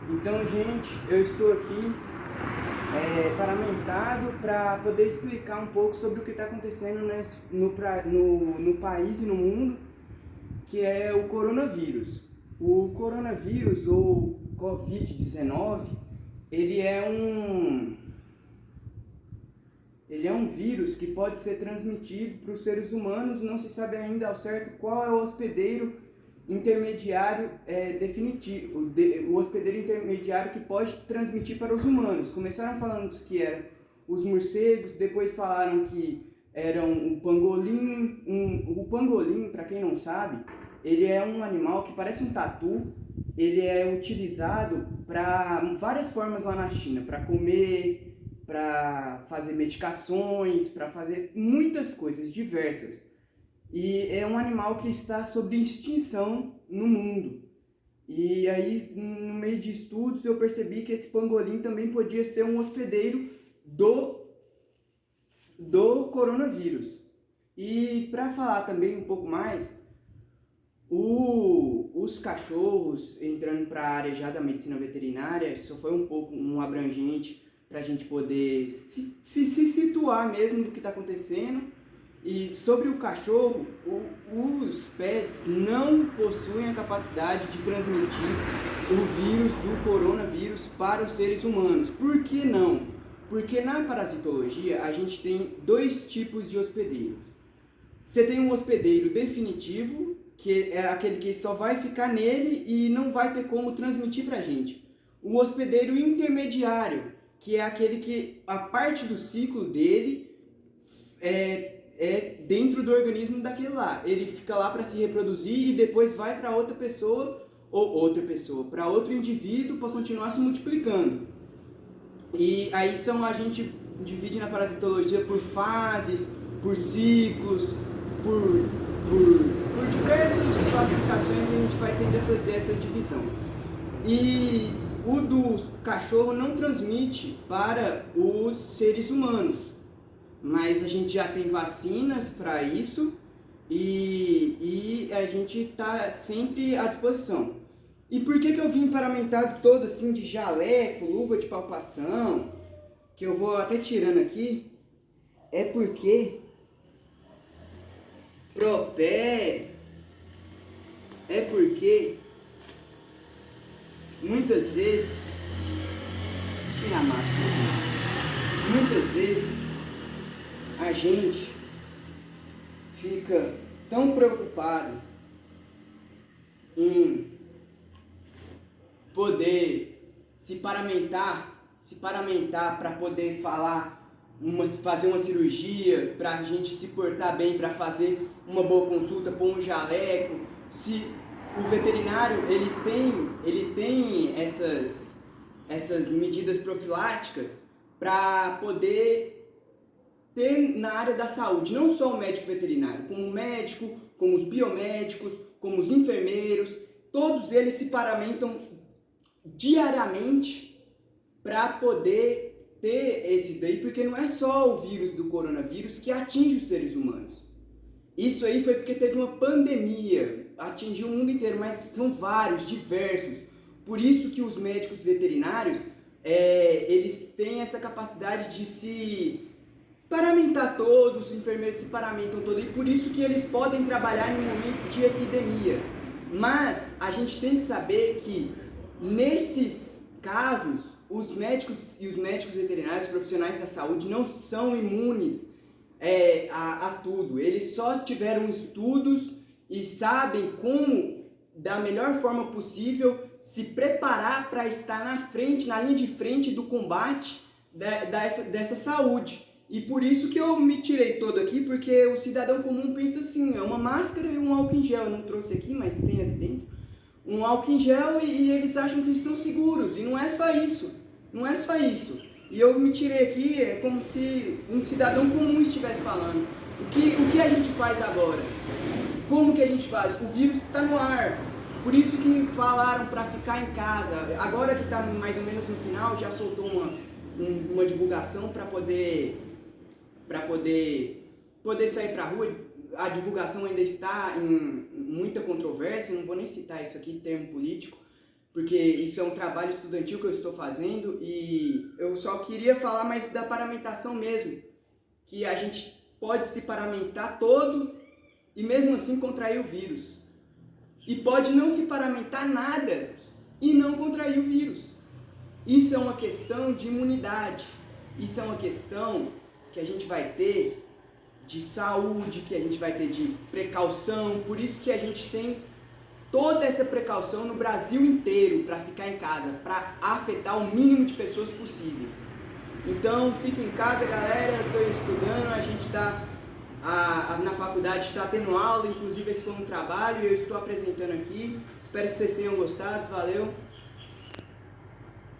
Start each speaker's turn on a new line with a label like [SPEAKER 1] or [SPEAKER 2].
[SPEAKER 1] Então, gente, eu estou aqui paramentado para poder explicar um pouco sobre o que está acontecendo no país e no mundo, que é o coronavírus. O coronavírus, ou Covid-19, ele é um, ele é um vírus que pode ser transmitido para os seres humanos. Não se sabe ainda ao certo qual é o hospedeiro intermediário definitivo, o hospedeiro intermediário que pode transmitir para os humanos. Começaram falando que eram os morcegos, depois falaram que eram o pangolim. O pangolim, para quem não sabe, ele é um animal que parece um tatu. Ele é utilizado para várias formas lá na China, para comer, para fazer medicações, para fazer muitas coisas diversas. E é um animal que está sob extinção no mundo. E aí, no meio de estudos, eu percebi que esse pangolim também podia ser um hospedeiro do coronavírus. E para falar também um pouco mais, os cachorros, entrando para a área já da medicina veterinária, isso foi um pouco um abrangente para a gente poder se situar mesmo do que está acontecendo. E sobre o cachorro, os pets não possuem a capacidade de transmitir o vírus do coronavírus para os seres humanos. Por que não? Porque na parasitologia a gente tem dois tipos de hospedeiros. Você tem um hospedeiro definitivo, que é aquele que só vai ficar nele e não vai ter como transmitir para a gente. O hospedeiro intermediário, que é aquele que a parte do ciclo dele é dentro do organismo daquele lá. Ele fica lá para se reproduzir e depois vai para outra pessoa, para outro indivíduo, para continuar se multiplicando. E aí a gente divide na parasitologia por fases, por ciclos, por diversas classificações, a gente vai tendo essa divisão. E o do cachorro não transmite para os seres humanos, mas a gente já tem vacinas para isso e a gente está sempre à disposição. E por que eu vim paramentado todo assim de jaleco, luva de palpação, que eu vou até tirando aqui? É porque é porque muitas vezes, tira a máscara, muitas vezes a gente fica tão preocupado em poder se paramentar para poder fazer uma cirurgia, para a gente se portar bem, para fazer uma boa consulta, pôr um jaleco. Se o veterinário ele tem essas medidas profiláticas para poder ter na área da saúde, não só o médico veterinário, como o médico, como os biomédicos, como os enfermeiros, todos eles se paramentam diariamente para poder ter esses daí, porque não é só o vírus do coronavírus que atinge os seres humanos. Isso aí foi porque teve uma pandemia, atingiu o mundo inteiro, mas são vários, diversos. Por isso que os médicos veterinários, eles têm essa capacidade de se paramentar todos, os enfermeiros se paramentam todos, e por isso que eles podem trabalhar em momentos de epidemia. Mas a gente tem que saber que nesses casos, os médicos e os médicos veterinários, profissionais da saúde, não são imunes a tudo. Eles só tiveram estudos e sabem como, da melhor forma possível, se preparar para estar na frente, na linha de frente do combate dessa saúde. E por isso que eu me tirei todo aqui, porque o cidadão comum pensa assim, é uma máscara e um álcool em gel. Eu não trouxe aqui, mas tem ali dentro. Um álcool em gel e eles acham que estão seguros. E não é só isso. Não é só isso. E eu me tirei aqui, é como se um cidadão comum estivesse falando. O que a gente faz agora? Como que a gente faz? O vírus está no ar. Por isso que falaram para ficar em casa. Agora que está mais ou menos no final, já soltou uma divulgação para poder sair para a rua. A divulgação ainda está em muita controvérsia, não vou nem citar isso aqui, termo político, porque isso é um trabalho estudantil que eu estou fazendo e eu só queria falar mais da paramentação mesmo, que a gente pode se paramentar todo e mesmo assim contrair o vírus. E pode não se paramentar nada e não contrair o vírus. Isso é uma questão de imunidade, isso é uma questão que a gente vai ter de saúde, que a gente vai ter de precaução, por isso que a gente tem toda essa precaução no Brasil inteiro para ficar em casa, para afetar o mínimo de pessoas possíveis. Então, fique em casa, galera, eu estou estudando, a gente está na faculdade está tendo aula, inclusive esse foi um trabalho e eu estou apresentando aqui. Espero que vocês tenham gostado, valeu!